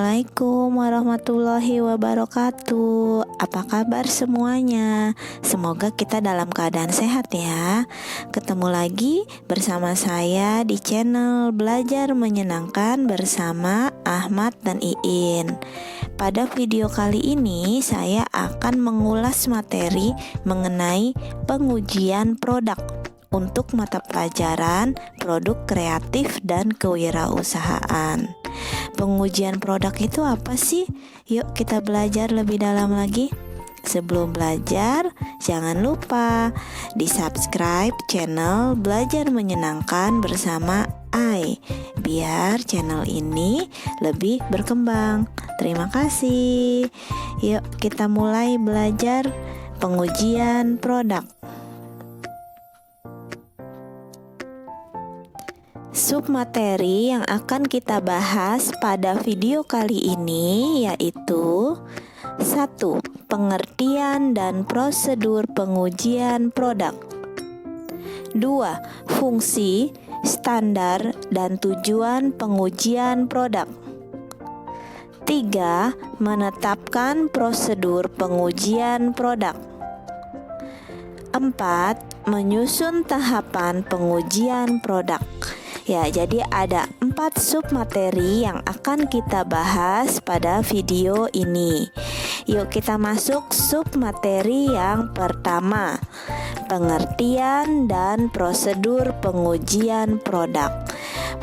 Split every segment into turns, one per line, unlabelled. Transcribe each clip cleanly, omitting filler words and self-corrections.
Assalamualaikum warahmatullahi wabarakatuh. Apa kabar semuanya? Semoga kita dalam keadaan sehat ya. Ketemu lagi bersama saya di channel Belajar Menyenangkan bersama Ahmad dan Iin. Pada video kali ini saya akan mengulas materi mengenai pengujian produk untuk mata pelajaran produk kreatif dan kewirausahaan. Pengujian produk itu apa sih? Yuk kita belajar lebih dalam lagi. Sebelum belajar, jangan lupa di subscribe channel Belajar Menyenangkan bersama Ai, biar channel ini lebih berkembang. Terima kasih. Yuk kita mulai belajar pengujian produk. Submateri yang akan kita bahas pada video kali ini yaitu 1. Pengertian dan prosedur pengujian produk. 2. Fungsi, standar, dan tujuan pengujian produk. 3. Menetapkan prosedur pengujian produk. 4. Menyusun tahapan pengujian produk. Ya, jadi ada 4 submateri yang akan kita bahas pada video ini. Yuk kita masuk submateri yang pertama, pengertian dan prosedur pengujian produk.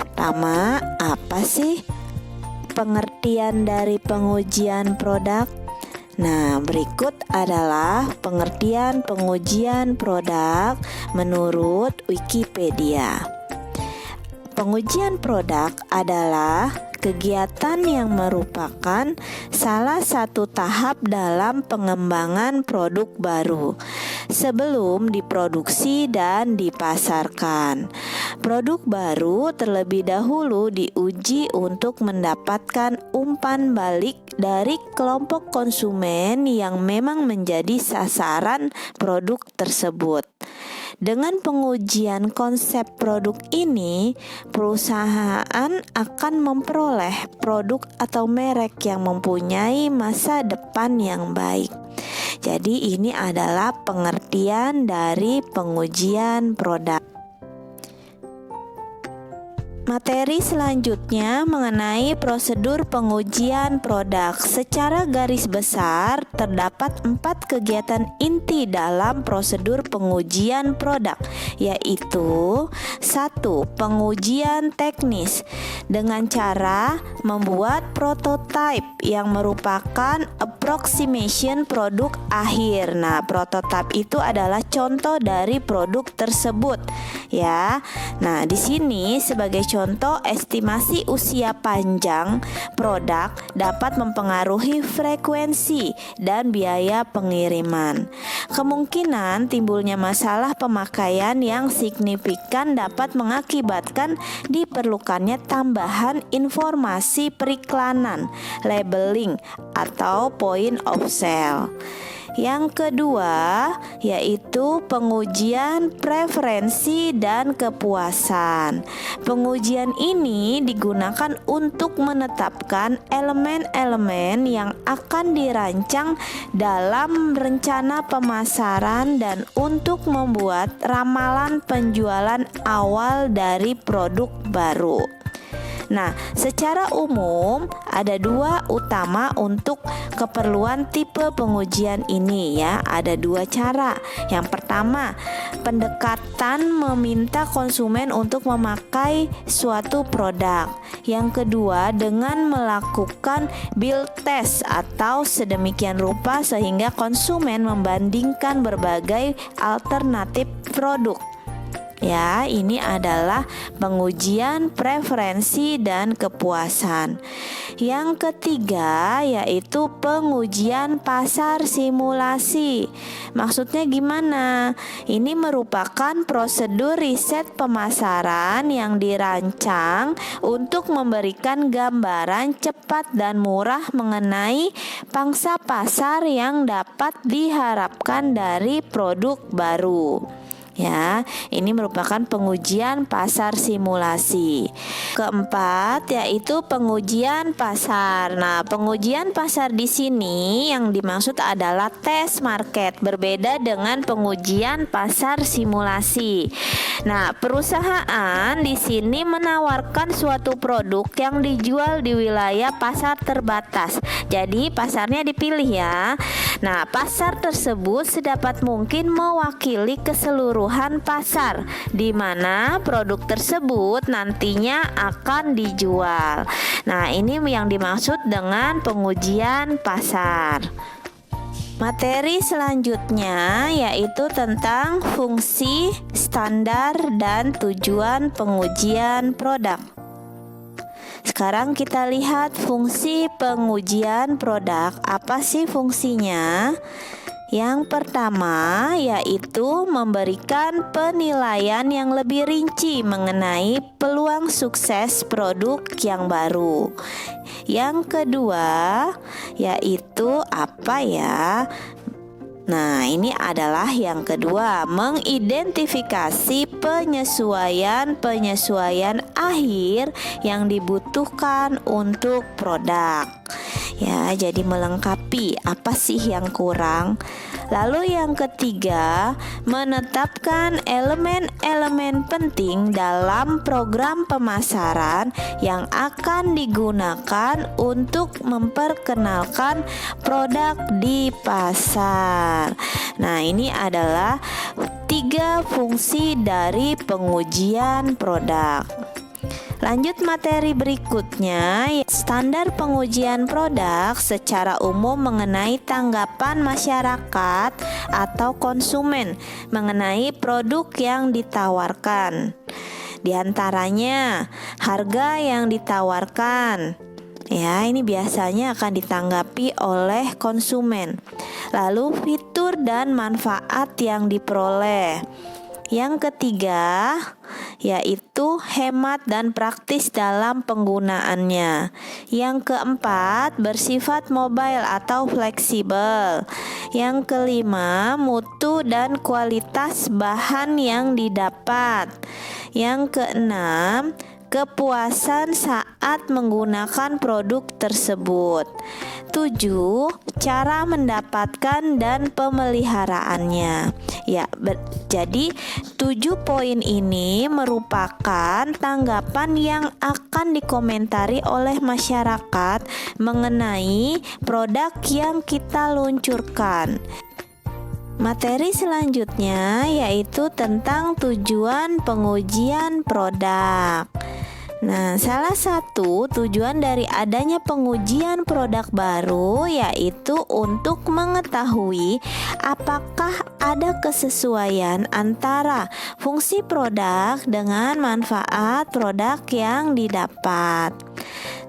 Pertama, apa sih pengertian dari pengujian produk? Nah, berikut adalah pengertian pengujian produk menurut Wikipedia. Pengujian produk adalah kegiatan yang merupakan salah satu tahap dalam pengembangan produk baru sebelum diproduksi dan dipasarkan. Produk baru terlebih dahulu diuji untuk mendapatkan umpan balik dari kelompok konsumen yang memang menjadi sasaran produk tersebut. Dengan pengujian konsep produk ini, perusahaan akan memperoleh produk atau merek yang mempunyai masa depan yang baik. Jadi ini adalah pengertian dari pengujian produk. Materi selanjutnya mengenai prosedur pengujian produk. Secara garis besar, terdapat 4 kegiatan inti dalam prosedur pengujian produk, yaitu 1. Pengujian teknis dengan cara membuat prototipe yang merupakan approximation produk akhir. Nah, prototipe itu adalah contoh dari produk tersebut, ya. Nah, di sini sebagai contoh, estimasi usia panjang produk dapat mempengaruhi frekuensi dan biaya pengiriman. Kemungkinan timbulnya masalah pemakaian yang signifikan dapat mengakibatkan diperlukannya tambahan informasi periklanan, labeling, atau point of sale. Yang kedua yaitu pengujian preferensi dan kepuasan. Pengujian ini digunakan untuk menetapkan elemen-elemen yang akan dirancang dalam rencana pemasaran dan untuk membuat ramalan penjualan awal dari produk baru. Nah, secara umum ada 2 utama untuk keperluan tipe pengujian ini ya. Ada 2 cara. Yang pertama, pendekatan meminta konsumen untuk memakai suatu produk. Yang kedua, dengan melakukan build test atau sedemikian rupa sehingga konsumen membandingkan berbagai alternatif produk. Ya, ini adalah pengujian preferensi dan kepuasan. Yang ketiga yaitu pengujian pasar simulasi. Maksudnya gimana? Ini merupakan prosedur riset pemasaran yang dirancang untuk memberikan gambaran cepat dan murah mengenai pangsa pasar yang dapat diharapkan dari produk baru. Ya, ini merupakan pengujian pasar simulasi. Keempat yaitu pengujian pasar. Nah, pengujian pasar di sini yang dimaksud adalah tes market, berbeda dengan pengujian pasar simulasi. Nah, perusahaan di sini menawarkan suatu produk yang dijual di wilayah pasar terbatas. Jadi, pasarnya dipilih ya. Nah, pasar tersebut sedapat mungkin mewakili keseluruhan pasar di mana produk tersebut nantinya akan dijual. Nah, ini yang dimaksud dengan pengujian pasar. Materi selanjutnya yaitu tentang fungsi, standar, dan tujuan pengujian produk. Sekarang kita lihat fungsi pengujian produk. Apa sih fungsinya? Yang pertama yaitu memberikan penilaian yang lebih rinci mengenai peluang sukses produk yang baru. Yang kedua yaitu apa ya? Nah, ini adalah yang kedua, mengidentifikasi penyesuaian akhir yang dibutuhkan untuk produk. Ya, jadi melengkapi apa sih yang kurang. Lalu yang ketiga, menetapkan elemen-elemen penting dalam program pemasaran yang akan digunakan untuk memperkenalkan produk di pasar. Nah, ini adalah 3 fungsi dari pengujian produk. Lanjut materi berikutnya, standar pengujian produk secara umum mengenai tanggapan masyarakat atau konsumen mengenai produk yang ditawarkan. Di antaranya, harga yang ditawarkan. Ya, ini biasanya akan ditanggapi oleh konsumen. Lalu fitur dan manfaat yang diperoleh. Yang ketiga yaitu hemat dan praktis dalam penggunaannya. Yang keempat, bersifat mobile atau fleksibel. Yang kelima, mutu dan kualitas bahan yang didapat. Yang keenam, kepuasan saat menggunakan produk tersebut. 7. Cara mendapatkan dan pemeliharaannya. Ya, jadi 7 poin ini merupakan tanggapan yang akan dikomentari oleh masyarakat mengenai produk yang kita luncurkan. Materi selanjutnya yaitu tentang tujuan pengujian produk. Nah, salah satu tujuan dari adanya pengujian produk baru yaitu untuk mengetahui apakah ada kesesuaian antara fungsi produk dengan manfaat produk yang didapat.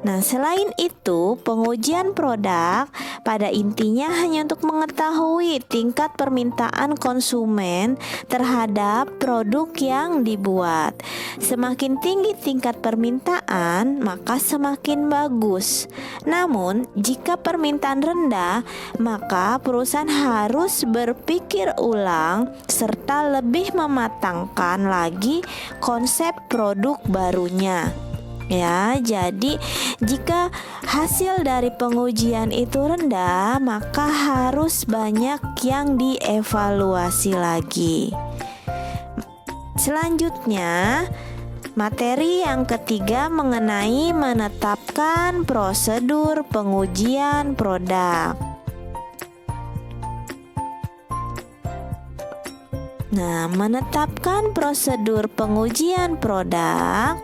Nah, selain itu, pengujian produk pada intinya hanya untuk mengetahui tingkat permintaan konsumen terhadap produk yang dibuat. Semakin tinggi tingkat permintaan, maka semakin bagus. Namun, jika permintaan rendah, maka perusahaan harus berpikir ulang serta lebih mematangkan lagi konsep produk barunya. Ya, jadi jika hasil dari pengujian itu rendah, maka harus banyak yang dievaluasi lagi. Selanjutnya, materi yang ketiga mengenai menetapkan prosedur pengujian produk. Nah, menetapkan prosedur pengujian produk.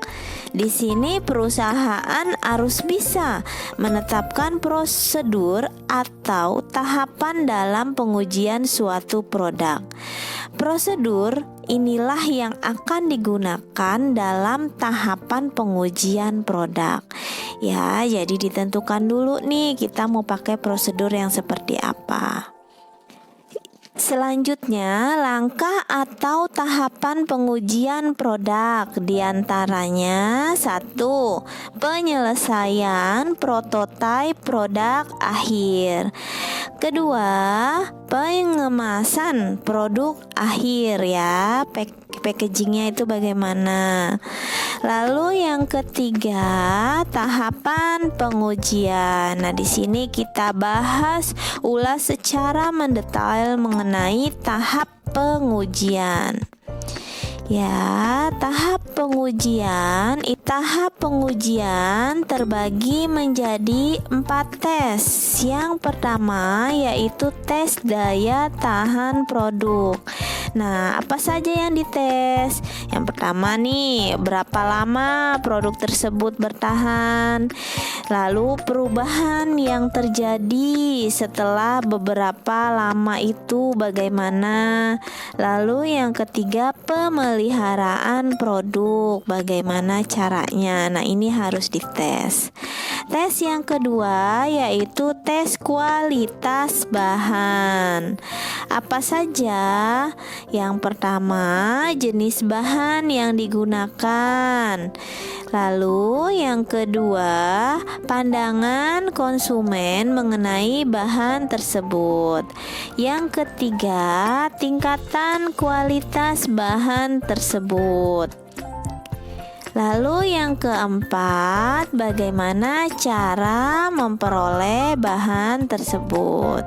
Di sini perusahaan harus bisa menetapkan prosedur atau tahapan dalam pengujian suatu produk. Prosedur inilah yang akan digunakan dalam tahapan pengujian produk. Ya, jadi ditentukan dulu nih kita mau pakai prosedur yang seperti apa. Selanjutnya, langkah atau tahapan pengujian produk diantaranya 1. Penyelesaian prototipe produk akhir. Kedua, pengemasan produk akhir ya, packagingnya itu bagaimana. Lalu yang ketiga, tahapan pengujian. Nah, di sini kita bahas ulas secara mendetail mengenai tahap pengujian. Ya, tahap pengujian terbagi menjadi 4 tes. Yang pertama yaitu tes daya tahan produk. Nah, apa saja yang dites? Yang pertama nih, berapa lama produk tersebut bertahan? Lalu perubahan yang terjadi setelah beberapa lama itu bagaimana? Lalu yang ketiga, pemeliharaan produk, bagaimana caranya? Nah, ini harus dites. Tes yang kedua yaitu tes kualitas bahan. Apa saja? Yang pertama, jenis bahan yang digunakan. Lalu yang kedua, pandangan konsumen mengenai bahan tersebut. Yang ketiga, tingkatan kualitas bahan tersebut. Lalu yang keempat, bagaimana cara memperoleh bahan tersebut.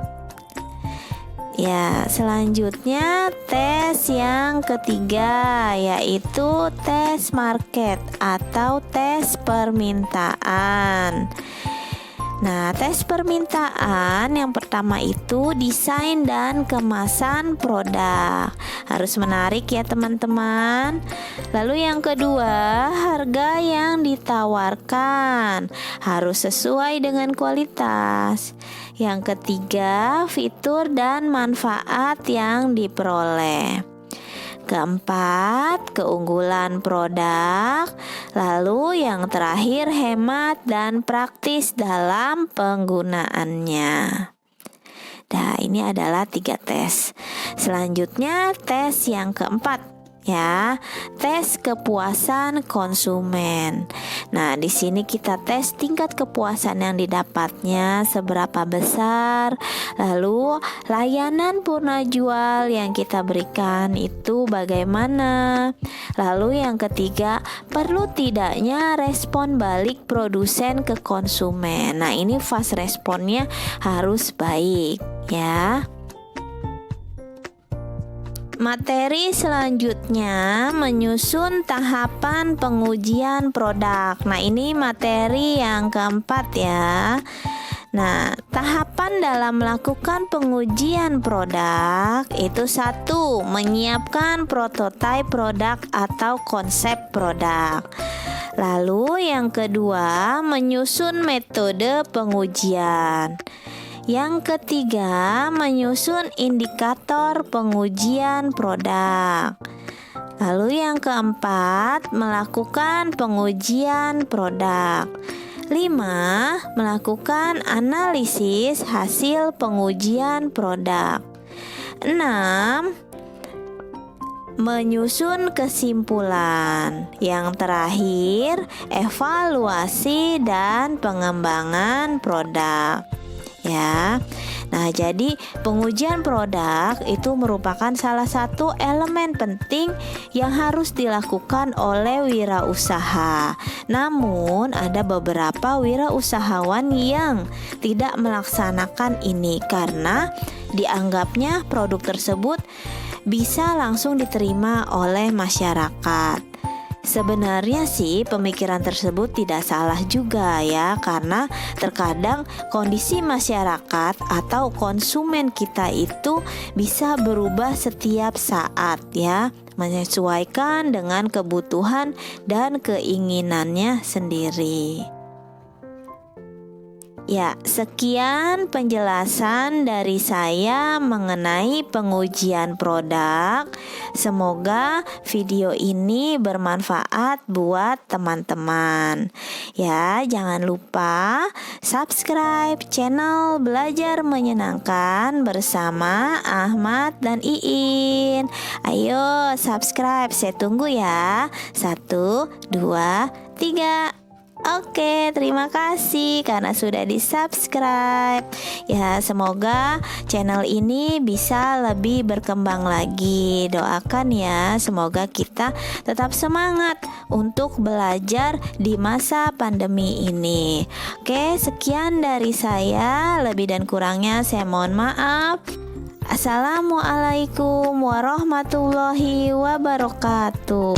Ya, selanjutnya tes yang ketiga yaitu tes market atau tes permintaan. Nah, tes permintaan yang pertama itu desain dan kemasan produk. Harus menarik ya teman-teman. Lalu yang kedua, harga yang ditawarkan harus sesuai dengan kualitas. Yang ketiga, fitur dan manfaat yang diperoleh. Keempat, keunggulan produk. Lalu yang terakhir, hemat dan praktis dalam penggunaannya. Nah, ini adalah 3 tes. Selanjutnya tes yang keempat ya, tes kepuasan konsumen. Nah, di sini kita tes tingkat kepuasan yang didapatnya seberapa besar, lalu layanan purna jual yang kita berikan itu bagaimana. Lalu yang ketiga, perlu tidaknya respon balik produsen ke konsumen. Nah, ini fast responnya harus baik ya. Materi selanjutnya menyusun tahapan pengujian produk. Nah, ini materi yang keempat ya. Nah, tahapan dalam melakukan pengujian produk itu 1. Menyiapkan prototipe produk atau konsep produk. Lalu yang kedua, menyusun metode pengujian. Yang ketiga, menyusun indikator pengujian produk. Lalu yang keempat, melakukan pengujian produk. 5. Melakukan analisis hasil pengujian produk. 6. Menyusun kesimpulan. Yang terakhir, evaluasi dan pengembangan produk. Ya. Nah, jadi pengujian produk itu merupakan salah satu elemen penting yang harus dilakukan oleh wirausaha. Namun, ada beberapa wirausahawan yang tidak melaksanakan ini karena dianggapnya produk tersebut bisa langsung diterima oleh masyarakat. Sebenarnya sih pemikiran tersebut tidak salah juga ya, karena terkadang kondisi masyarakat atau konsumen kita itu bisa berubah setiap saat ya, menyesuaikan dengan kebutuhan dan keinginannya sendiri. Ya, sekian penjelasan dari saya mengenai pengujian produk. Semoga video ini bermanfaat buat teman-teman. Ya, jangan lupa subscribe channel Belajar Menyenangkan bersama Ahmad dan Iin. Ayo subscribe, saya tunggu ya. 1, 2, 3. Oke, terima kasih karena sudah di-subscribe. Ya, semoga channel ini bisa lebih berkembang lagi. Doakan ya, semoga kita tetap semangat untuk belajar di masa pandemi ini. Oke, sekian dari saya. Lebih dan kurangnya saya mohon maaf. Assalamualaikum warahmatullahi wabarakatuh.